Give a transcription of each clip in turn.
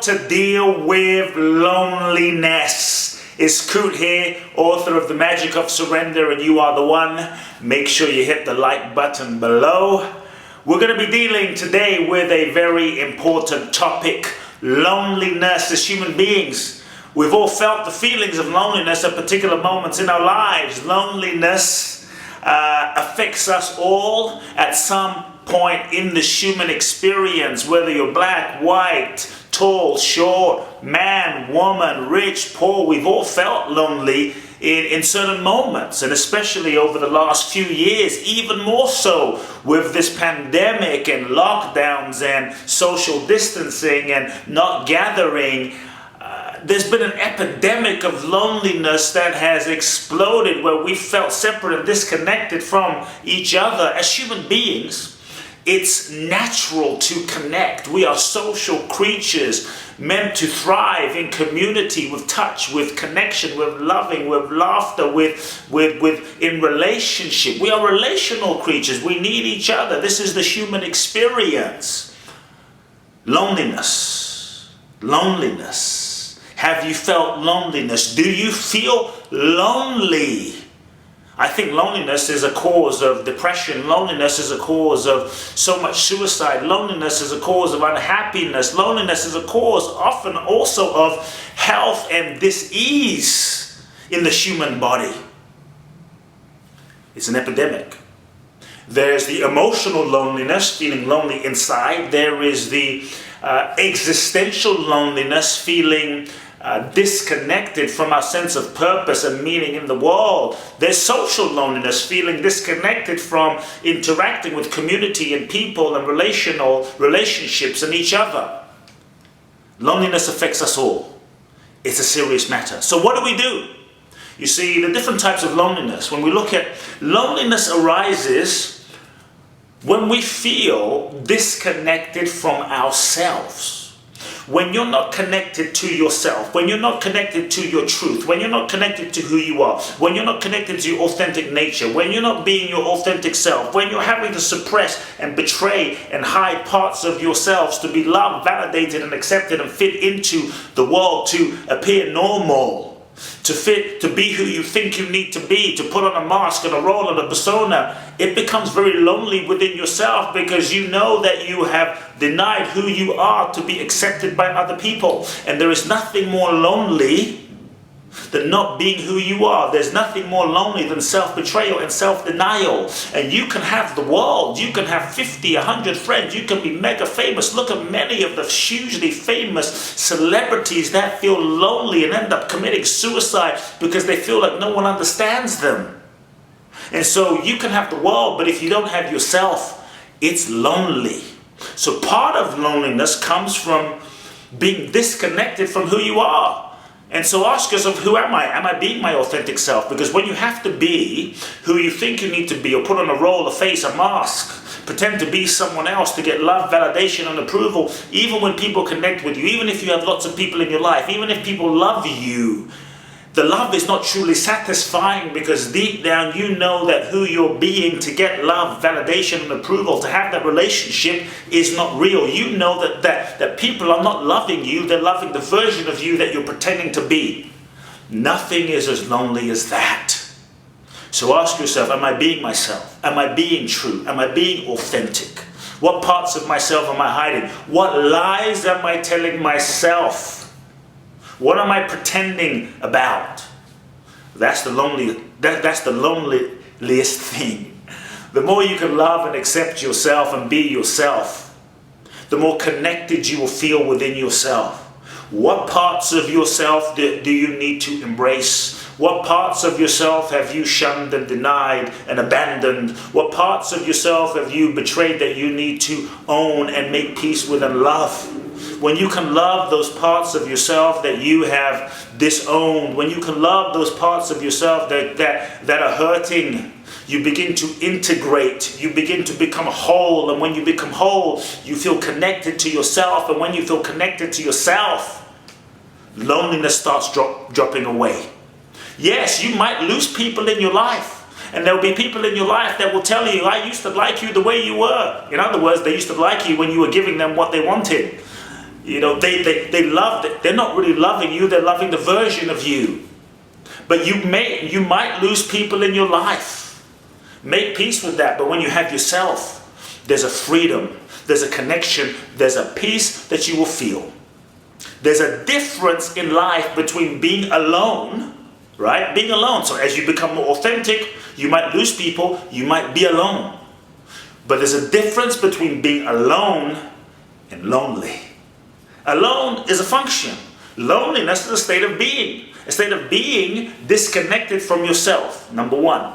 how to deal with loneliness. It's Kute here, author of The Magic of Surrender, and you are the one. Make sure you hit the like button below. We're going to be dealing today with a very important topic, loneliness. As human beings, we've all felt the feelings of loneliness at particular moments in our lives. Loneliness affects us all at some point in the human experience, whether you're black, white, tall, short, man, woman, rich, poor. We've all felt lonely in certain moments, and especially over the last few years, even more so with this pandemic and lockdowns and social distancing and not gathering. There's been an epidemic of loneliness that has exploded, where we felt separate and disconnected from each other. As human beings, it's natural to connect. We are social creatures meant to thrive in community, with touch, with connection, with loving, with laughter, in relationship. We are relational creatures. We need each other. This is the human experience. Loneliness. Loneliness. Have you felt loneliness? Do you feel lonely? I think loneliness is a cause of depression. Loneliness is a cause of so much suicide. Loneliness is a cause of unhappiness. Loneliness is a cause often also of health and dis-ease in the human body. It's an epidemic. There's the emotional loneliness, feeling lonely inside. There is the existential loneliness, feeling disconnected from our sense of purpose and meaning in the world. There's social loneliness, feeling disconnected from interacting with community and people and relationships and each other. Loneliness affects us all. It's a serious matter. So what do? You see, the different types of loneliness. When we look at loneliness, arises when we feel disconnected from ourselves. When you're not connected to yourself, when you're not connected to your truth, when you're not connected to who you are, when you're not connected to your authentic nature, when you're not being your authentic self, when you're having to suppress and betray and hide parts of yourselves to be loved, validated and accepted and fit into the world, to appear normal, to be who you think you need to be, to put on a mask and a role and a persona, it becomes very lonely within yourself, because you know that you have denied who you are to be accepted by other people. And there is nothing more lonely than not being who you are. There's nothing more lonely than self-betrayal and self-denial. And you can have the world, you can have 50, 100 friends, you can be mega famous. Look at many of the hugely famous celebrities that feel lonely and end up committing suicide because they feel like no one understands them. And so you can have the world, but if you don't have yourself, it's lonely. So part of loneliness comes from being disconnected from who you are. And so ask yourself, who am I? Am I being my authentic self? Because when you have to be who you think you need to be, or put on a role, a face, a mask, pretend to be someone else to get love, validation and approval, even when people connect with you, even if you have lots of people in your life, even if people love you, the love is not truly satisfying, because deep down you know that who you're being to get love, validation and approval, to have that relationship, is not real. You know that people are not loving you, they're loving the version of you that you're pretending to be. Nothing is as lonely as that. So ask yourself, am I being myself? Am I being true? Am I being authentic? What parts of myself am I hiding? What lies am I telling myself? What am I pretending about? That's the loneliest thing. The more you can love and accept yourself and be yourself, the more connected you will feel within yourself. What parts of yourself do you need to embrace? What parts of yourself have you shunned and denied and abandoned? What parts of yourself have you betrayed that you need to own and make peace with and love? When you can love those parts of yourself that you have disowned, when you can love those parts of yourself that are hurting, you begin to integrate, you begin to become whole. And when you become whole, you feel connected to yourself. And when you feel connected to yourself, loneliness starts dropping away. Yes, you might lose people in your life. And there will be people in your life that will tell you, I used to like you the way you were. In other words, they used to like you when you were giving them what they wanted. You know, they love it. They're not really loving you, they're loving the version of you. But you might lose people in your life. Make peace with that. But when you have yourself, there's a freedom, there's a connection, there's a peace that you will feel. There's a difference in life between being alone, right? Being alone. So as you become more authentic, you might lose people, you might be alone. But there's a difference between being alone and lonely. Alone is a function. Loneliness is a state of being. A state of being disconnected from yourself, number one.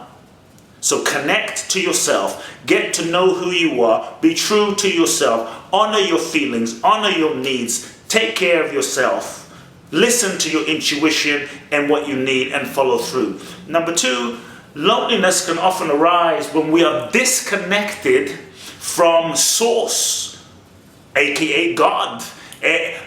So connect to yourself. Get to know who you are. Be true to yourself. Honor your feelings. Honor your needs. Take care of yourself. Listen to your intuition and what you need and follow through. Number two, loneliness can often arise when we are disconnected from Source, aka God,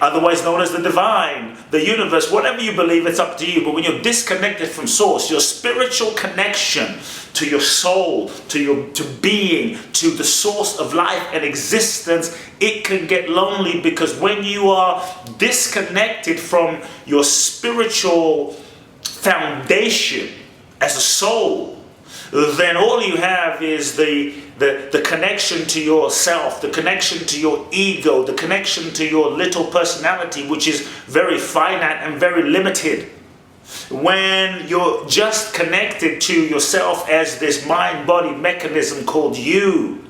otherwise known as the divine, the universe, whatever you believe, it's up to you. But when you're disconnected from Source, your spiritual connection to your soul, to being, to the source of life and existence, it can get lonely, because when you are disconnected from your spiritual foundation as a soul, then all you have is the connection to yourself, the connection to your ego, the connection to your little personality, which is very finite and very limited. When you're just connected to yourself as this mind-body mechanism called you,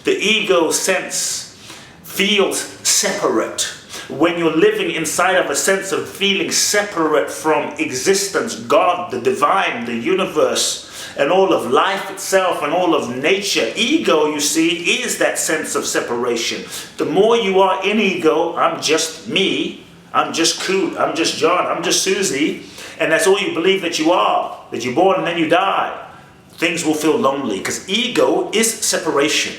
the ego sense feels separate. When you're living inside of a sense of feeling separate from existence, God, the divine, the universe, and all of life itself and all of nature. Ego, you see, is that sense of separation. The more you are in ego, I'm just me, I'm just Kute, I'm just John, I'm just Susie, and that's all you believe that you are, that you're born and then you die, things will feel lonely, because ego is separation.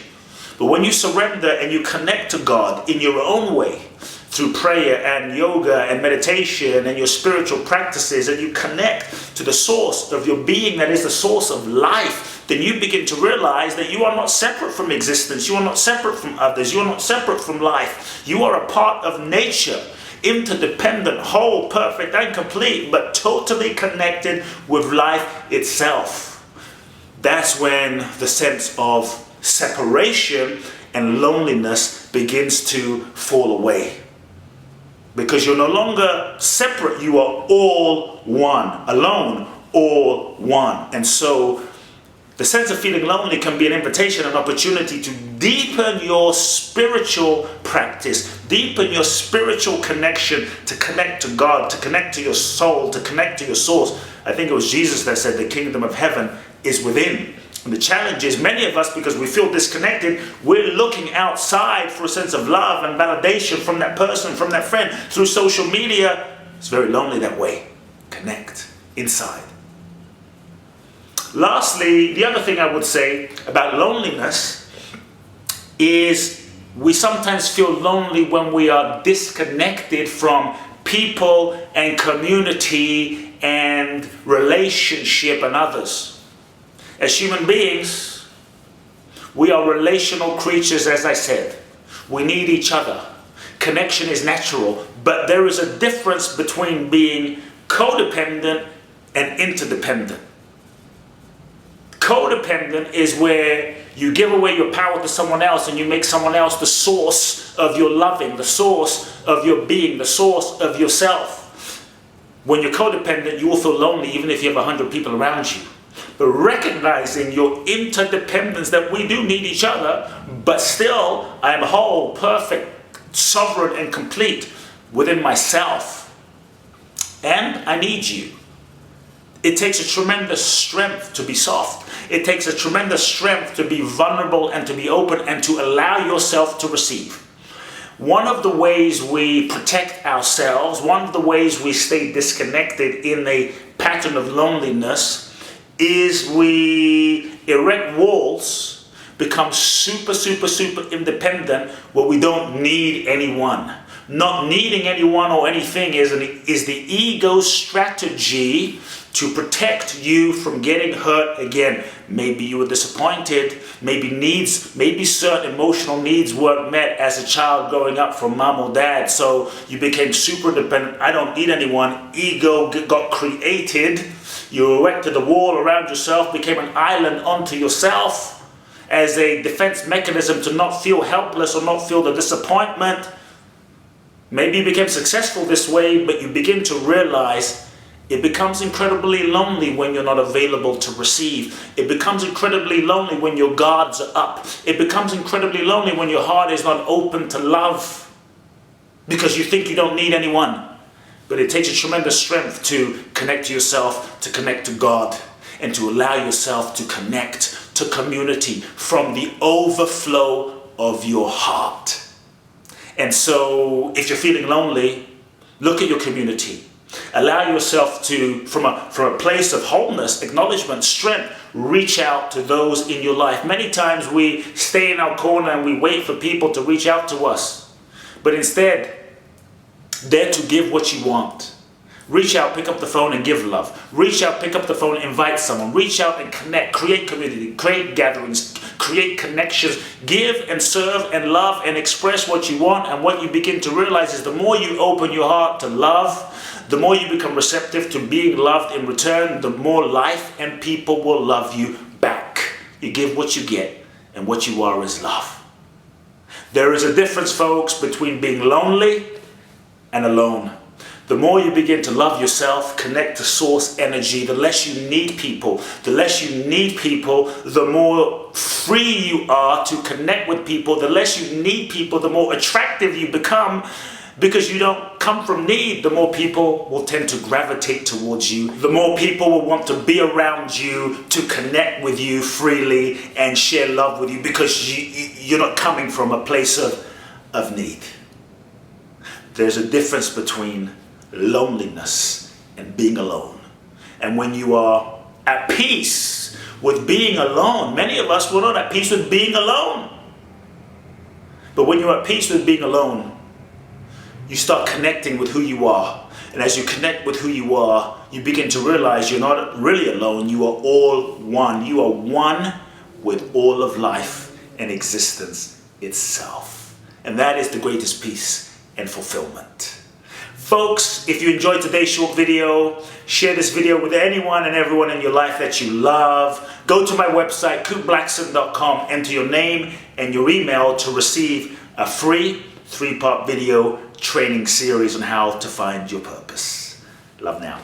But when you surrender and you connect to God in your own way, through prayer and yoga and meditation and your spiritual practices, and you connect to the source of your being, that is the source of life, then you begin to realize that you are not separate from existence, you are not separate from others, you are not separate from life. You are a part of nature, interdependent, whole, perfect and complete, but totally connected with life itself. That's when the sense of separation and loneliness begins to fall away. Because you're no longer separate, you are all one. Alone, all one. And so the sense of feeling lonely can be an invitation, an opportunity to deepen your spiritual practice, deepen your spiritual connection, to connect to God, to connect to your soul, to connect to your source. I think it was Jesus that said the kingdom of heaven is within. And the challenge is, many of us, because we feel disconnected, we're looking outside for a sense of love and validation from that person, from that friend, through social media. It's very lonely that way. Connect inside. Lastly, the other thing I would say about loneliness is we sometimes feel lonely when we are disconnected from people and community and relationship and others. As human beings, we are relational creatures, as I said. We need each other. Connection is natural, but there is a difference between being codependent and interdependent. Codependent is where you give away your power to someone else and you make someone else the source of your loving, the source of your being, the source of yourself. When you're codependent, you will feel lonely even if you have 100 people around you. But recognizing your interdependence, that we do need each other, but still I am whole, perfect, sovereign and complete within myself. And I need you. It takes a tremendous strength to be soft. It takes a tremendous strength to be vulnerable and to be open and to allow yourself to receive. One of the ways we protect ourselves, one of the ways we stay disconnected in a pattern of loneliness, is we erect walls, become super independent, where we don't need anyone. Not needing anyone or anything is the ego's strategy to protect you from getting hurt again. Maybe you were disappointed, maybe certain emotional needs weren't met as a child growing up from mom or dad, so you became super independent. I don't need anyone. Ego got created. You erected a wall around yourself, became an island unto yourself as a defense mechanism to not feel helpless or not feel the disappointment. Maybe you became successful this way, but you begin to realize it becomes incredibly lonely when you're not available to receive. It becomes incredibly lonely when your guards are up. It becomes incredibly lonely when your heart is not open to love because you think you don't need anyone. But it takes a tremendous strength to connect to yourself, to connect to God, and to allow yourself to connect to community from the overflow of your heart. And so if you're feeling lonely, look at your community. Allow yourself to, from a place of wholeness, acknowledgement, strength, reach out to those in your life. Many times we stay in our corner and we wait for people to reach out to us. But instead, dare to give what you want. Reach out, pick up the phone and give love. Reach out, pick up the phone, invite someone. Reach out and connect, create community, create gatherings, create connections. Give and serve and love and express what you want. And what you begin to realize is the more you open your heart to love, the more you become receptive to being loved in return, the more life and people will love you back. You give what you get, and what you are is love. There is a difference, folks, between being lonely and alone. The more you begin to love yourself, connect to source energy, the less you need people. The less you need people, the more free you are to connect with people. The less you need people, the more attractive you become because you don't come from need. The more people will tend to gravitate towards you. The more people will want to be around you, to connect with you freely and share love with you because you're not coming from a place of need. There's a difference between loneliness and being alone. And when you are at peace with being alone, many of us were not at peace with being alone. But when you're at peace with being alone, you start connecting with who you are. And as you connect with who you are, you begin to realize you're not really alone. You are all one. You are one with all of life and existence itself. And that is the greatest peace and fulfillment. Folks, if you enjoyed today's short video, share this video with anyone and everyone in your life that you love. Go to my website, KuteBlackson.com, enter your name and your email to receive a free 3-part video training series on how to find your purpose. Love now.